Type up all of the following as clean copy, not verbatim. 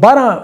12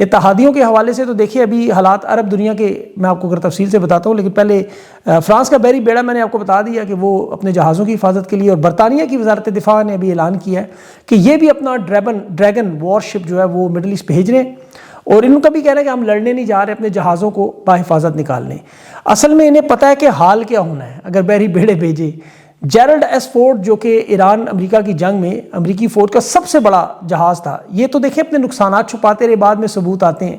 اتحادیوں کے حوالے سے تو دیکھیے ابھی حالات عرب دنیا کے میں آپ کو اگر تفصیل سے بتاتا ہوں، لیکن پہلے فرانس کا بحری بیڑا میں نے آپ کو بتا دیا کہ وہ اپنے جہازوں کی حفاظت کے لیے، اور برطانیہ کی وزارت دفاع نے ابھی اعلان کیا ہے کہ یہ بھی اپنا ڈریگن وار شپ جو ہے وہ مڈل ایسٹ بھیج رہے ہیں، اور ان کا بھی کہہ رہے ہیں کہ ہم لڑنے نہیں جا رہے، اپنے جہازوں کو بحفاظت نکالنے۔ اصل میں انہیں پتہ ہے کہ حال کیا ہونا ہے اگر بحری بیڑے بھیجے۔ جیرلڈ ایس فورڈ جو کہ ایران امریکہ کی جنگ میں امریکی فوج کا سب سے بڑا جہاز تھا، یہ تو دیکھیں اپنے نقصانات چھپاتے رہے، بعد میں ثبوت آتے ہیں،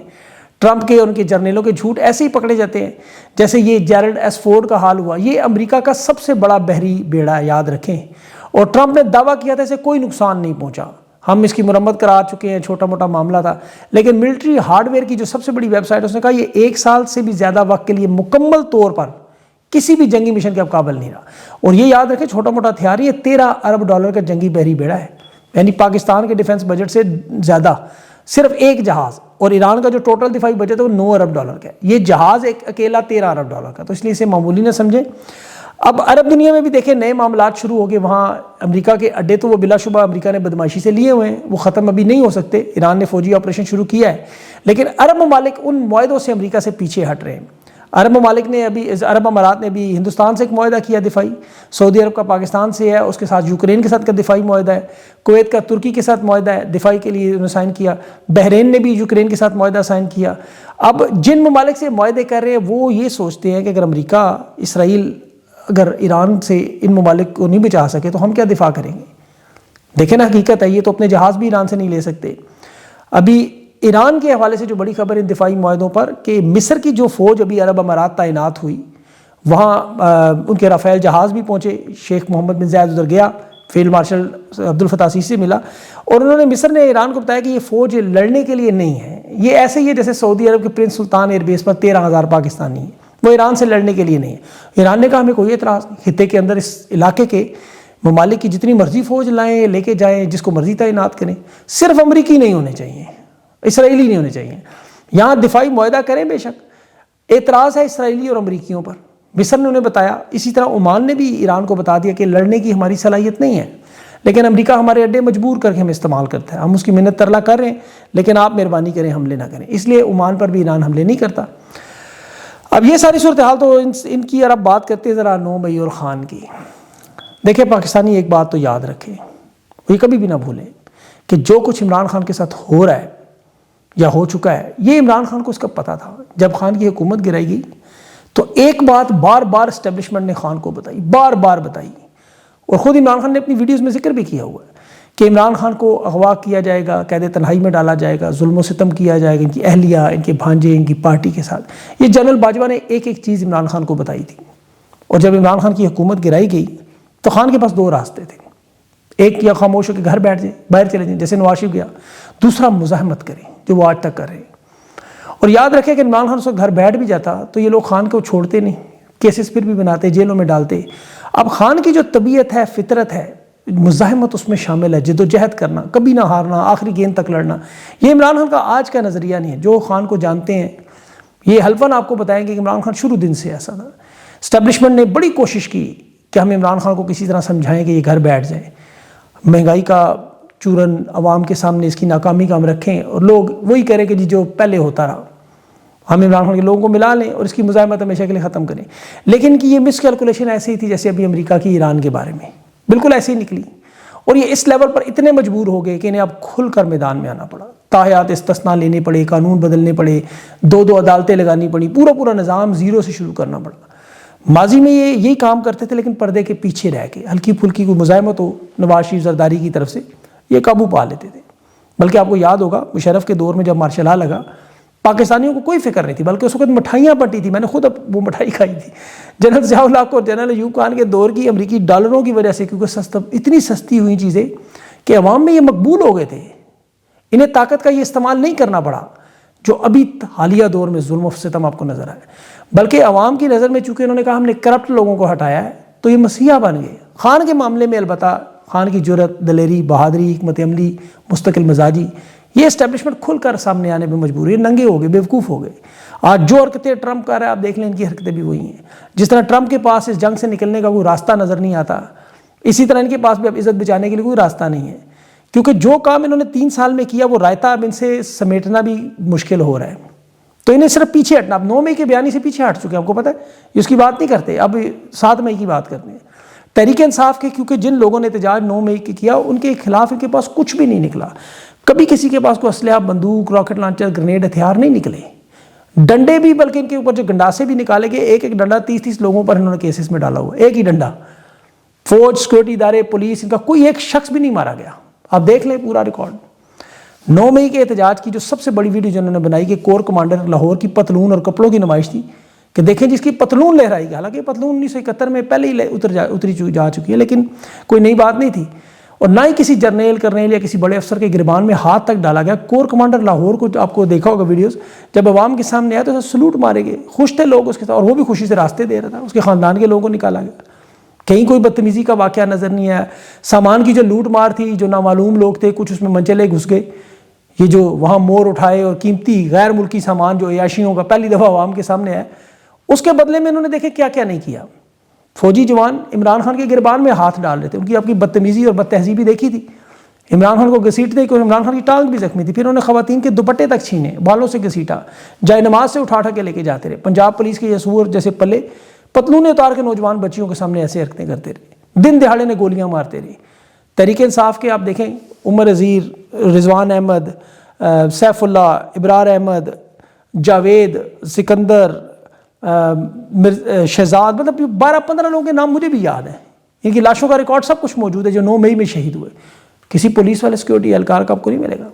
ٹرمپ کے اور ان کے جرنیلوں کے جھوٹ ایسے ہی پکڑے جاتے ہیں، جیسے یہ جیرلڈ ایس فورڈ کا حال ہوا۔ یہ امریکہ کا سب سے بڑا بحری بیڑا ہے، یاد رکھیں، اور ٹرمپ نے دعویٰ کیا تھا اسے کوئی نقصان نہیں پہنچا، ہم اس کی مرمت کرا چکے ہیں، چھوٹا موٹا معاملہ تھا۔ لیکن ملٹری ہارڈ ویئر کی جو سب سے بڑی ویب سائٹ، اس نے کہا یہ 1 سال سے بھی زیادہ وقت کے لیے مکمل طور پر کسی بھی جنگی مشن کے اب قابل نہیں رہا۔ اور یہ یاد رکھیں چھوٹا موٹا ہتھیار، یہ $13 ارب کا جنگی بحری بیڑا ہے، یعنی پاکستان کے ڈیفنس بجٹ سے زیادہ، صرف ایک جہاز، اور ایران کا جو ٹوٹل دفاعی بجٹ ہے وہ $9 ارب کا ہے، یہ جہاز ایک اکیلا $13 ارب کا، تو اس لیے اسے معمولی نہ سمجھیں۔ اب عرب دنیا میں بھی دیکھیں نئے معاملات شروع ہو گئے، وہاں امریکہ کے اڈے تو وہ بلا شبہ امریکہ نے بدمعاشی سے لیے ہوئے ہیں، وہ ختم ابھی نہیں ہو سکتے، ایران نے فوجی آپریشن شروع کیا ہے، لیکن عرب ممالک ان معاہدوں سے امریکہ سے پیچھے ہٹ رہے ہیں۔ عرب ممالک نے عرب امارات نے بھی ہندوستان سے ایک معاہدہ کیا دفاعی، سعودی عرب کا پاکستان سے ہے، اس کے ساتھ یوکرین کے ساتھ کا دفاعی معاہدہ ہے، کویت کا ترکی کے ساتھ معاہدہ ہے دفاعی کے لیے انہوں نے سائن کیا، بحرین نے بھی یوکرین کے ساتھ معاہدہ سائن کیا۔ اب جن ممالک سے معاہدے کر رہے ہیں وہ یہ سوچتے ہیں کہ اگر امریکہ اسرائیل اگر ایران سے ان ممالک کو نہیں بچا سکے تو ہم کیا دفاع کریں گے؟ دیکھیں نا حقیقت ہے، یہ تو اپنے جہاز بھی ایران سے نہیں لے سکتے۔ ابھی ایران کے حوالے سے جو بڑی خبر ہے دفاعی معاہدوں پر، کہ مصر کی جو فوج ابھی عرب امارات تعینات ہوئی، وہاں ان کے رافیل جہاز بھی پہنچے، شیخ محمد بن زائد ادھر گیا، فیلڈ مارشل عبد الفتاح السیسی سے ملا، اور انہوں نے مصر نے ایران کو بتایا کہ یہ فوج لڑنے کے لیے نہیں ہے، یہ ایسے ہی ہے جیسے سعودی عرب کے پرنس سلطان ایئر بیس پر 13,000 پاکستانی ہیں، وہ ایران سے لڑنے کے لیے نہیں ہے۔ ایران نے کہا ہمیں کوئی اعتراض نہیں، خطے کے اندر اس علاقے کے ممالک کی جتنی مرضی فوج لائیں، لے کے جائیں، جس کو مرضی تعینات کریں، صرف امریکی نہیں ہونے چاہیے، اسرائیلی نہیں ہونے چاہیے، یہاں دفاعی معاہدہ کریں بے شک، اعتراض ہے اسرائیلی اور امریکیوں پر۔ مصر نے انہیں بتایا، اسی طرح عمان نے بھی ایران کو بتا دیا کہ لڑنے کی ہماری صلاحیت نہیں ہے، لیکن امریکہ ہمارے اڈے مجبور کر کے ہمیں استعمال کرتا ہے، ہم اس کی منت ترلا کر رہے ہیں، لیکن آپ مہربانی کریں حملے نہ کریں، اس لیے عمان پر بھی ایران حملے نہیں کرتا۔ اب یہ ساری صورتحال تو ان کی، اور اب بات کرتے ہیں ذرا 9 مئی اور خان کی۔ دیکھیں پاکستانی ایک بات تو یاد رکھیں، یہ کبھی بھی نہ بھولیں کہ جو کچھ عمران خان کے ساتھ ہو رہا ہے یا ہو چکا ہے، یہ عمران خان کو اس کا پتہ تھا۔ جب خان کی حکومت گرائی گئی تو ایک بات بار بار اسٹیبلشمنٹ نے خان کو بتائی، بار بار بتائی، اور خود عمران خان نے اپنی ویڈیوز میں ذکر بھی کیا ہوا ہے کہ عمران خان کو اغوا کیا جائے گا، قید تنہائی میں ڈالا جائے گا، ظلم و ستم کیا جائے گا ان کی اہلیہ، ان کے بھانجے، ان کی پارٹی کے ساتھ۔ یہ جنرل باجوہ نے ایک ایک چیز عمران خان کو بتائی تھی، اور جب عمران خان کی حکومت گرائی گئی تو خان کے پاس 2 راستے تھے، ایک یا خاموش ہو کے گھر بیٹھ جائیں، باہر چلے جائیں جیسے نواز شریف گیا، دوسرا مزاحمت کریں جو وہ آج تک کر رہے ہیں۔ اور یاد رکھیں کہ عمران خان اس وقت گھر بیٹھ بھی جاتا تو یہ لوگ خان کو چھوڑتے نہیں، کیسز پھر بھی بناتے، جیلوں میں ڈالتے۔ اب خان کی جو طبیعت ہے، فطرت ہے، مزاحمت اس میں شامل ہے، جد و جہد کرنا، کبھی نہ ہارنا، آخری گیند تک لڑنا، یہ عمران خان کا آج کا نظریہ نہیں ہے۔ جو خان کو جانتے ہیں یہ حلفاً آپ کو بتائیں گے کہ عمران خان شروع دن سے ایسا تھا۔ اسٹیبلشمنٹ نے بڑی کوشش کی کہ ہم عمران خان کو کسی طرح سمجھائیں کہ یہ گھر بیٹھ جائیں، مہنگائی کا چورن عوام کے سامنے اس کی ناکامی کا ہم رکھیں، اور لوگ وہی کریں کہ جی جو پہلے ہوتا رہا، ہم عمران خان کے لوگوں کو ملا لیں اور اس کی مزاحمت ہمیشہ کے لیے ختم کریں۔ لیکن کہ یہ مس کیلکولیشن ایسی ہی تھی جیسے ابھی امریکہ کی ایران کے بارے میں، بالکل ایسی ہی نکلی، اور یہ اس لیول پر اتنے مجبور ہو گئے کہ انہیں اب کھل کر میدان میں آنا پڑا، تاحیات استثناء لینے پڑے، قانون بدلنے پڑے، 2 عدالتیں لگانی پڑی، پورا نظام زیرو سے شروع کرنا پڑا۔ ماضی میں یہ یہی کام کرتے تھے لیکن پردے کے پیچھے رہ کے، ہلکی پھلکی کوئی مزاحمت ہو نواز شریف زرداری کی طرف سے، یہ قابو پا لیتے تھے۔ بلکہ آپ کو یاد ہوگا مشرف کے دور میں جب مارشل لا لگا، پاکستانیوں کو کوئی فکر نہیں تھی، بلکہ اس وقت مٹھائیاں بٹی تھی، میں نے خود وہ مٹھائی کھائی تھی جنرل ضیاء الحق اور جنرل ایوب خان کے دور کی، امریکی ڈالروں کی وجہ سے، کیونکہ اتنی سستی ہوئی چیزیں کہ عوام میں یہ مقبول ہو گئے تھے، انہیں طاقت کا یہ استعمال نہیں کرنا پڑا جو ابھی حالیہ دور میں ظلم و ستم آپ کو نظر آئے، بلکہ عوام کی نظر میں چونکہ انہوں نے کہا ہم نے کرپٹ لوگوں کو ہٹایا ہے تو یہ مسیحا بن گئے۔ خان کے معاملے میں البتہ خان کی جرت، دلیری، بہادری، حکمت عملی، مستقل مزاجی، یہ اسٹیبلشمنٹ کھل کر سامنے آنے پہ مجبور ہے، ننگے ہو گئے، بیوقوف ہو گئے۔ آج جو حرکتیں ٹرمپ کر رہا ہے آپ دیکھ لیں، ان کی حرکتیں بھی وہی ہیں۔ جس طرح ٹرمپ کے پاس اس جنگ سے نکلنے کا کوئی راستہ نظر نہیں آتا، اسی طرح ان کے پاس بھی اب عزت بچانے کے لیے کوئی راستہ نہیں ہے، کیونکہ جو کام انہوں نے 3 سال میں کیا وہ رائتا اب ان سے سمیٹنا بھی مشکل ہو رہا ہے. تو انہیں صرف پیچھے ہٹنا، اب 9 مئی کے بیانی سے پیچھے ہٹ چکے ہیں. آپ کو پتہ ہے یہ اس کی بات نہیں کرتے، اب 7 مئی کی بات کرتے ہیں. تحریک انصاف کے کیونکہ جن لوگوں نے احتجاج 9 مئی کے کیا ان کے خلاف ان کے پاس کچھ بھی نہیں نکلا. کبھی کسی کے پاس کوئی اسلحہ، بندوق، راکٹ لانچر، گرینیڈ، ہتھیار نہیں نکلے. ڈنڈے بھی، بلکہ ان کے اوپر جو گنڈاسے بھی نکالے گئے، ایک ایک ڈنڈا 30 لوگوں پر انہوں نے کیسز میں ڈالا ہوا، ایک ہی ڈنڈا. فوج، سیکورٹی ادارے، پولیس، ان کا کوئی ایک شخص بھی نہیں مارا گیا. آپ دیکھ لیں پورا ریکارڈ. 9 مئی کے احتجاج کی جو سب سے بڑی ویڈیو جو انہوں نے بنائی کہ کور کمانڈر لاہور کی پتلون اور کپڑوں کی نمائش تھی کہ دیکھیں جس کی پتلون لہرائی گئی. حالانکہ پتلون 1971 میں پہلے ہی اتری جا چکی ہے، لیکن کوئی نئی بات نہیں تھی. اور نہ ہی کسی جرنیل کرنیل یا کسی بڑے افسر کے گریبان میں ہاتھ تک ڈالا گیا. کور کمانڈر لاہور کو آپ کو دیکھا ہوگا ویڈیوز، جب عوام کے سامنے آیا تو سلوٹ مارے گئے، خوش تھے لوگ اس کے ساتھ، اور وہ بھی خوشی سے راستے دے رہا تھا. اس کے خاندان کے لوگوں کو نکالا گیا. کہیں کوئی بدتمیزی کا واقعہ نظر نہیں آیا. سامان کی جو لوٹ مار تھی، جو نامعلوم لوگ تھے کچھ اس میں منچلے گھس گئے، یہ جو وہاں مور اٹھائے اور قیمتی غیر ملکی سامان جو عیاشیوں کا پہلی دفعہ عوام کے سامنے آیا، اس کے بدلے میں انہوں نے دیکھے کیا کیا نہیں کیا. فوجی جوان عمران خان کے گریبان میں ہاتھ ڈال رہے تھے، ان کی آپ کی بدتمیزی اور بد تہذیبی دیکھی تھی. عمران خان کو گھسیٹتے کہ عمران خان کی ٹانگ بھی زخمی تھی، پھر انہوں نے خواتین کے دوپٹے تک چھینے، بالوں سے گھسیٹا، جائے نماز سے اٹھا کے لے کے جاتے رہے. پنجاب پولیس کے یسور جیسے پلے پتلونے اتار کے نوجوان بچیوں کے سامنے ایسے حرکتیں کرتے رہے، دن دہاڑے نے گولیاں مارتے رہے. تحریک انصاف کے آپ دیکھیں عمر عزیر، رضوان احمد، سیف اللہ، ابرار احمد، جاوید، سکندر، شہزاد، مطلب 12-15 لوگوں کے نام مجھے بھی یاد ہیں. ان کی لاشوں کا ریکارڈ سب کچھ موجود ہے جو 9 مئی میں شہید ہوئے. کسی پولیس والے سیکورٹی اہلکار کا آپ کو نہیں ملے گا.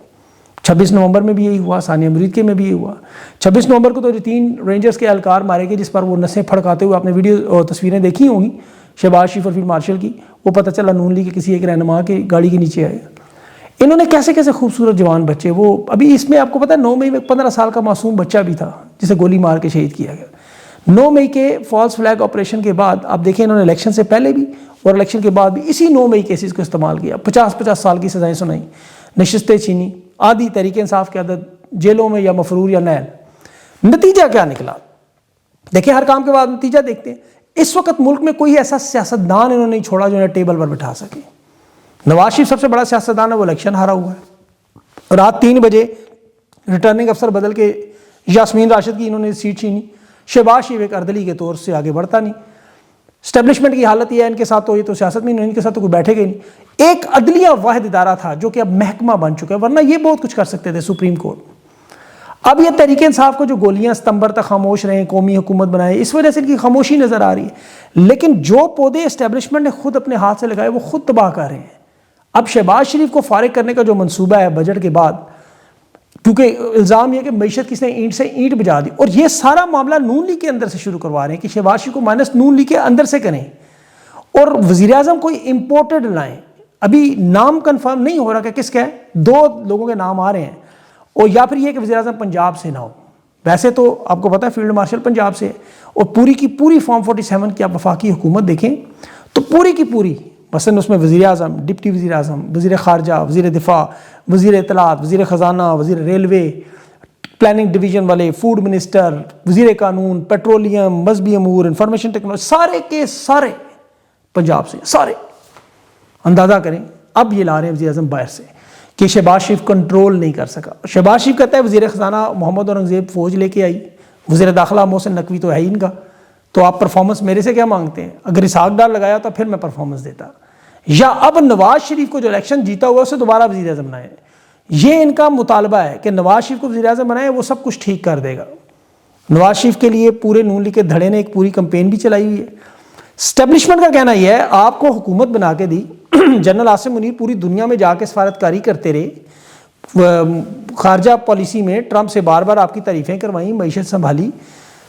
26 نومبر میں بھی یہی ہوا، ثانیہ مرید کے میں بھی یہی ہوا. 26 نومبر کو تو جو 3 رینجرز کے اہلکار مارے گئے جس پر وہ نسیں پھڑکاتے ہوئے، آپ نے ویڈیو اور تصویریں دیکھی ہوں گی شہباز شریف اور فیلڈ مارشل کی، وہ پتہ چلا نون لیگ کے کسی ایک رہنما کے گاڑی کے نیچے آئے. انہوں نے کیسے کیسے خوبصورت جوان بچے، وہ ابھی اس میں آپ کو پتہ ہے 9 مئی میں 15 سال کا معصوم بچہ بھی تھا جسے گولی مار کے شہید کیا گیا. 9 مئی کے فالس فلیگ آپریشن کے بعد آپ دیکھیں انہوں نے الیکشن سے پہلے بھی اور الیکشن کے بعد بھی اسی 9 مئی کیسز کو استعمال کیا. 50 سال کی سزائیں سنائیں، نشستیں چھینی، آدھی تحریک انصاف کی عدد جیلوں میں یا مفرور یا نیل. نتیجہ کیا نکلا دیکھیں، ہر کام کے بعد نتیجہ دیکھتے ہیں. اس وقت ملک میں کوئی ایسا سیاستدان انہوں نے نہیں چھوڑا جو انہیں ٹیبل پر بٹھا سکے. نواز شریف سب سے بڑا سیاستدان ہے، وہ الیکشن ہارا ہوا ہے. رات 3 بجے ریٹرننگ افسر بدل کے یاسمین راشد کی انہوں نے سیٹ چھینی. شہباز شریف ایک اردلی کے طور سے آگے بڑھتا نہیں. اسٹیبلشمنٹ کی حالت یہ ہے ان کے ساتھ، تو یہ تو سیاست میں ان کے ساتھ تو کوئی بیٹھے گا نہیں. ایک عدلیہ واحد ادارہ تھا جو کہ اب محکمہ بن چکا ہے، ورنہ یہ بہت کچھ کر سکتے تھے سپریم کورٹ. اب یہ تحریک انصاف کو جو گولیاں ستمبر تک خاموش رہے، قومی حکومت بنائے، اس وجہ سے ان کی خاموشی نظر آ رہی ہے. لیکن جو پودے اسٹیبلشمنٹ نے خود اپنے ہاتھ سے لگائے وہ خود تباہ کر رہے ہیں. اب شہباز شریف کو فارغ کرنے کا جو منصوبہ ہے بجٹ کے بعد، کیونکہ الزام یہ کہ معیشت کس نے اینٹ سے اینٹ بجا دی، اور یہ سارا معاملہ نون لیگ کے اندر سے شروع کروا رہے ہیں کہ شہباز شریف کو مائنس نون لیگ کے اندر سے کریں اور وزیر اعظم کوئی امپورٹڈ لائیں. ابھی نام کنفرم نہیں ہو رہا کہ کس کا ہے، 2 لوگوں کے نام آ رہے ہیں، اور یا پھر یہ کہ وزیر اعظم پنجاب سے نہ ہو. ویسے تو آپ کو پتہ ہے فیلڈ مارشل پنجاب سے ہے، اور پوری کی پوری فارم 47 کی آپ وفاقی حکومت دیکھیں تو پوری کی پوری، مثلا اس میں وزیر اعظم، ڈپٹی وزیر اعظم، وزیر خارجہ، وزیر دفاع، وزیر اطلاعات، وزیر خزانہ، وزیر ریلوے، پلاننگ ڈویژن والے، فوڈ منسٹر، وزیر قانون، پیٹرولیم، مذہبی امور، انفارمیشن ٹیکنالوجی، سارے کے سارے پنجاب سے. سارے اندازہ کریں. اب یہ لا رہے ہیں وزیر اعظم باہر سے کہ شہباز شریف کنٹرول نہیں کر سکا. شہباز شریف کہتا ہے وزیر خزانہ محمد اورنگزیب فوج لے کے آئی، وزیر داخلہ محسن نقوی تو ہے ہی ان کا، تو آپ پرفارمنس میرے سے کیا مانگتے ہیں؟ اگر اسحاق ڈار لگایا تو پھر میں پرفارمنس دیتا. یا اب نواز شریف کو جو الیکشن جیتا ہوا اسے دوبارہ وزیر اعظم بنائے. یہ ان کا مطالبہ ہے کہ نواز شریف کو وزیر اعظم بنائے، وہ سب کچھ ٹھیک کر دے گا. نواز شریف کے لیے پورے نون لیگ کے دھڑے نے ایک پوری کمپین بھی چلائی ہوئی ہے. اسٹیبلشمنٹ کا کہنا یہ ہے آپ کو حکومت بنا کے دی، جنرل عاصم منیر پوری دنیا میں جا کے سفارتکاری کرتے رہے، خارجہ پالیسی میں ٹرمپ سے بار بار آپ کی تعریفیں کروائیں، معیشت سنبھالی،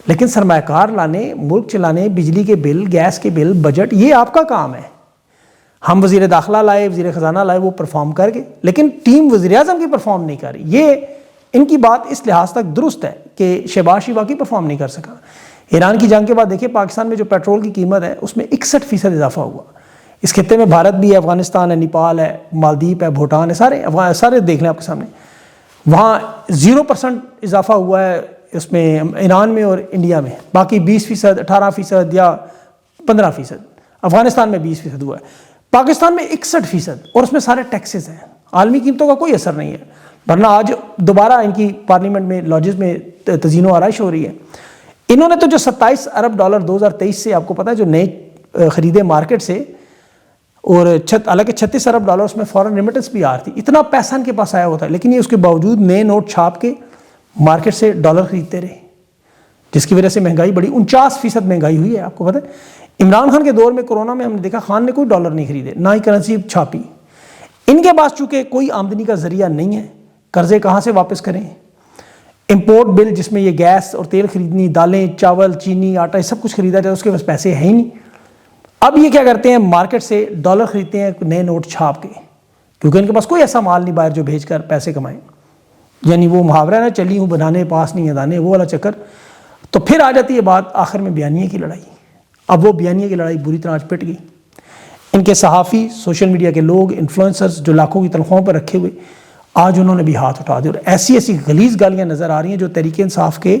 لیکن سرمایہ کار لانے، ملک چلانے، بجلی کے بل، گیس کے بل، بجٹ، یہ آپ کا کام ہے. ہم وزیر داخلہ لائے، وزیر خزانہ لائے، وہ پرفارم کر گئے، لیکن ٹیم وزیر اعظم کی پرفارم نہیں کر رہی. یہ ان کی بات اس لحاظ تک درست ہے کہ شہباز شریف واقعی پرفارم نہیں کر سکا. ایران کی جنگ کے بعد دیکھیں پاکستان میں جو پیٹرول کی قیمت ہے اس میں 61% اضافہ ہوا. اس خطے میں بھارت بھی ہے، افغانستان ہے، نیپال ہے، مالدیپ ہے، بھوٹان ہے، سارے دیکھ لیں آپ کے سامنے. وہاں 0% اضافہ ہوا ہے اس میں ایران میں اور انڈیا میں، باقی 20%، 18% یا 15%. افغانستان میں 20% ہوا ہے، پاکستان میں 61%، اور اس میں سارے ٹیکسز ہیں. عالمی قیمتوں کا کوئی اثر نہیں ہے، ورنہ آج دوبارہ ان کی پارلیمنٹ میں لاجز میں تزئین و آرائش ہو رہی ہے۔ انہوں نے تو جو 27 ارب ڈالر 2023 سے آپ کو پتا ہے جو نئے خریدے مارکیٹ سے، اور حالانکہ 36 ارب ڈالر اس میں فورن ریمیٹنس بھی آ رہی تھی، اتنا پیسہ ان کے پاس آیا ہوتا ہے، لیکن یہ اس کے باوجود نئے نوٹ چھاپ کے مارکیٹ سے ڈالر خریدتے رہے، جس کی وجہ سے مہنگائی بڑی 49% مہنگائی ہوئی ہے۔ آپ کو پتہ ہے عمران خان کے دور میں کورونا میں ہم نے دیکھا خان نے کوئی ڈالر نہیں خریدے، نہ ہی کرنسی چھاپی۔ ان کے پاس چونکہ کوئی آمدنی کا ذریعہ نہیں ہے، قرضے کہاں سے واپس کریں؟ امپورٹ بل جس میں یہ گیس اور تیل خریدنی، دالیں، چاول، چینی، آٹا، یہ سب کچھ خریدا جائے، اس کے پاس پیسے ہیں ہی نہیں۔ اب یہ کیا کرتے ہیں، مارکیٹ سے ڈالر خریدتے ہیں نئے نوٹ چھاپ کے، کیونکہ ان کے پاس کوئی ایسا مال نہیں باہر جو بھیج کر پیسے کمائیں، یعنی وہ محاورہ ہے نا، چلی ہوں بنانے پاس نہیں ہے دانے، وہ والا چکر۔ تو پھر آ جاتی ہے بات آخر میں بیانیے کی لڑائی۔ اب وہ بیانیے کی لڑائی بری طرح آج پٹ گئی۔ ان کے صحافی، سوشل میڈیا کے لوگ، انفلوئنسرز جو لاکھوں کی تنخواہوں پر رکھے ہوئے، آج انہوں نے بھی ہاتھ اٹھا دیا، اور ایسی ایسی غلیظ گالیاں نظر آ رہی ہیں جو تحریک انصاف کے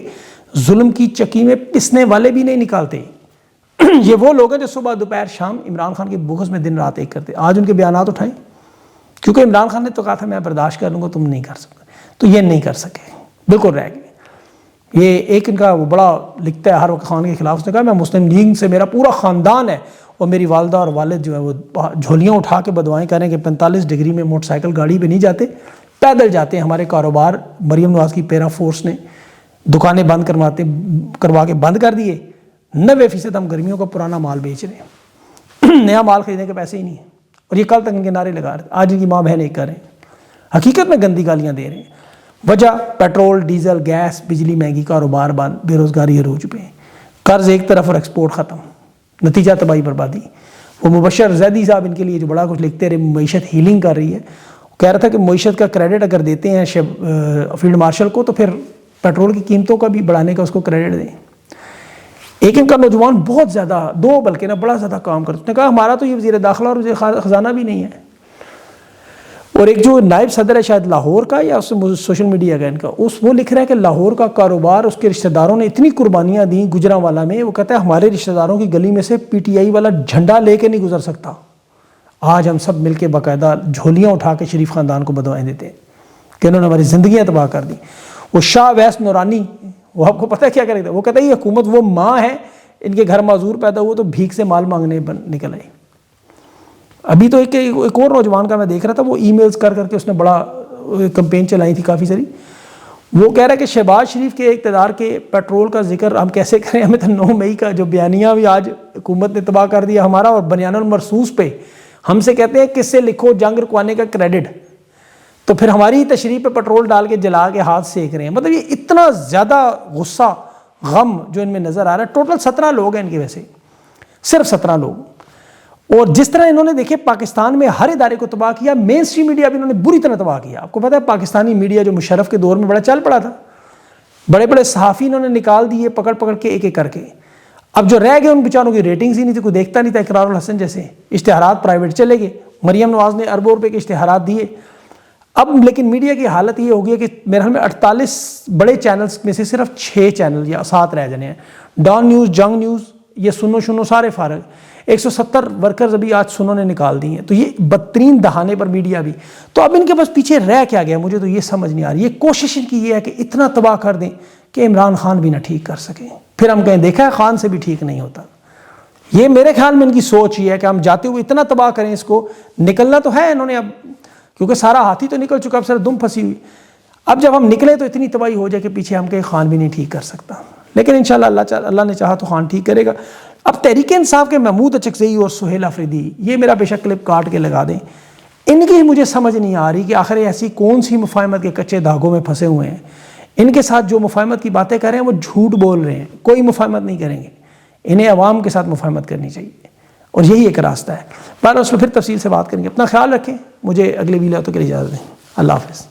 ظلم کی چکی میں پسنے والے بھی نہیں نکالتے۔ یہ وہ لوگ ہیں جو صبح دوپہر شام عمران خان کے بغض میں دن رات ایک کرتے، آج ان کے بیانات اٹھائیں، کیونکہ عمران خان نے تو کہا تھا میں برداشت کر لوں گا، تم نہیں کر سکتے، تو یہ نہیں کر سکے، بالکل رہ گئے۔ یہ ایک ان کا وہ بڑا لکھتا ہے ہر وقت خان کے خلاف، اس نے کہا میں مسلم لیگ سے میرا پورا خاندان ہے، اور میری والدہ اور والد جو ہے وہ جھولیاں اٹھا کے بدوائیں کریں کہ 45 ڈگری میں موٹر سائیکل گاڑی پہ نہیں جاتے، پیدل جاتے ہیں۔ ہمارے کاروبار مریم نواز کی پیرا فورس نے دکانیں بند کروا کے بند کر دیے، 90% ہم گرمیوں کا پرانا مال بیچ رہے ہیں، نیا مال خریدنے کے پیسے ہی نہیں ہیں، اور یہ کل تک ان کے نعرے لگا رہے ہیں، آج ان کی ماں بہن ایک کر رہے ہیں، حقیقت میں گندی گالیاں دے رہے ہیں۔ وجہ پیٹرول، ڈیزل، گیس، بجلی مہنگی، کاروبار بند، بے روزگاری عروج پہ، قرض ایک طرف اور ایکسپورٹ ختم، نتیجہ تباہی بربادی۔ وہ مبشر زیدی صاحب ان کے لیے جو بڑا کچھ لکھتے رہے، معیشت ہیلنگ کر رہی ہے، کہہ رہا تھا کہ معیشت کا کریڈٹ اگر دیتے ہیں فیلڈ مارشل کو تو پھر پیٹرول کی قیمتوں کا بھی بڑھانے کا اس کو کریڈٹ دیں۔ ایک ان کا نوجوان بہت زیادہ، دو بلکہ نا بڑا زیادہ کام کرتا، اس نے کہا ہمارا تو یہ وزیر داخلہ اور وزیر خزانہ بھی نہیں ہے، اور ایک جو نائب صدر ہے شاید لاہور کا یا اس سوشل میڈیا کا ان کا، وہ لکھ رہا ہے کہ لاہور کا کاروبار اس کے رشتہ داروں نے اتنی قربانیاں دیں گجرانوالہ میں، وہ کہتا ہے ہمارے رشتہ داروں کی گلی میں سے پی ٹی آئی والا جھنڈا لے کے نہیں گزر سکتا۔ آج ہم سب مل کے باقاعدہ جھولیاں اٹھا کے شریف خاندان کو بدوائیں دیتے ہیں کہ انہوں نے ہماری زندگیاں تباہ کر دی۔ وہ شاہ ویس نورانی، وہ آپ کو پتہ ہے کیا کرے گا، وہ کہتا ہے یہ حکومت وہ ماں ہے، ان کے گھر معذور پیدا ہوا تو بھیک سے مال مانگنے نکل آئی۔ ابھی تو ایک اور نوجوان کا میں دیکھ رہا تھا، وہ ای میلز کر کے اس نے بڑا کمپین چلائی تھی کافی ساری، وہ کہہ رہا ہے کہ شہباز شریف کے اقتدار کے پیٹرول کا ذکر ہم کیسے کریں، ہمیں تو 9 مئی کا جو بیانیہ بھی آج حکومت نے تباہ کر دیا ہمارا، اور بنیان المرصوص پہ ہم سے کہتے ہیں کس سے لکھو جنگ رکوانے کا کریڈٹ، تو پھر ہماری تشریح پہ پیٹرول ڈال کے جلا کے ہاتھ سیک رہے ہیں۔ مطلب یہ اتنا زیادہ غصہ، غم جو ان میں نظر آ رہا ہے۔ ٹوٹل 17 لوگ ہیں ان کے، ویسے صرف 17 لوگ، اور جس طرح انہوں نے دیکھے پاکستان میں ہر ادارے کو تباہ کیا، مین سٹریم میڈیا بھی انہوں نے بری طرح تباہ کیا۔ آپ کو پتہ ہے پاکستانی میڈیا جو مشرف کے دور میں بڑا چل پڑا تھا، بڑے بڑے صحافی انہوں نے نکال دیے پکڑ پکڑ کے ایک ایک کر کے، اب جو رہ گئے ان بیچاروں کی ریٹنگز ہی نہیں تھی، کوئی دیکھتا نہیں تھا۔ اقرار الحسن جیسے اشتہارات پرائیویٹ چلے گئے، مریم نواز نے اربوں روپے کے اشتہارات دیے۔ اب لیکن میڈیا کی حالت یہ ہو گئی ہے کہ میرے خیال میں 48 بڑے چینلز میں سے صرف 6 چینل یا 7 رہ جانے ہیں، ڈان نیوز، جنگ نیوز، یہ سنو شنو سارے فارغ، 170 ورکرز ابھی آج سنو نے نکال دی ہیں، تو یہ بدترین دہانے پر میڈیا بھی۔ تو اب ان کے پاس پیچھے رہ کیا گیا، مجھے تو یہ سمجھ نہیں آ رہی۔ یہ کوشش ان کی یہ ہے کہ اتنا تباہ کر دیں کہ عمران خان بھی نہ ٹھیک کر سکیں، پھر ہم کہیں دیکھا ہے خان سے بھی ٹھیک نہیں ہوتا۔ یہ میرے خیال میں ان کی سوچ یہ ہے کہ ہم جاتے ہوئے اتنا تباہ کریں اس کو، نکلنا تو ہے انہوں نے اب، کیونکہ سارا ہاتھی تو نکل چکا، اب صرف دم پھنسی ہوئی، اب جب ہم نکلے تو اتنی تباہی ہو جائے کہ پیچھے ہم کہیں خان بھی نہیں ٹھیک کر سکتا، لیکن انشاءاللہ اللہ نے چاہا تو خان ٹھیک کرے گا۔ اب تحریک انصاف کے محمود اچکزئی اور سہیل آفریدی، یہ میرا بے شک کلپ کاٹ کے لگا دیں، ان کی مجھے سمجھ نہیں آ رہی کہ آخر ایسی کون سی مفاہمت کے کچے دھاگوں میں پھنسے ہوئے ہیں۔ ان کے ساتھ جو مفاہمت کی باتیں کر رہے ہیں وہ جھوٹ بول رہے ہیں، کوئی مفاہمت نہیں کریں گے، انہیں عوام کے ساتھ مفاہمت کرنی چاہیے، اور یہی ایک راستہ ہے۔ بعد اس میں پھر تفصیل سے بات کریں گے۔ اپنا خیال رکھیں، مجھے اگلے ویڈیو کے لیے اجازت دیں، اللہ حافظ۔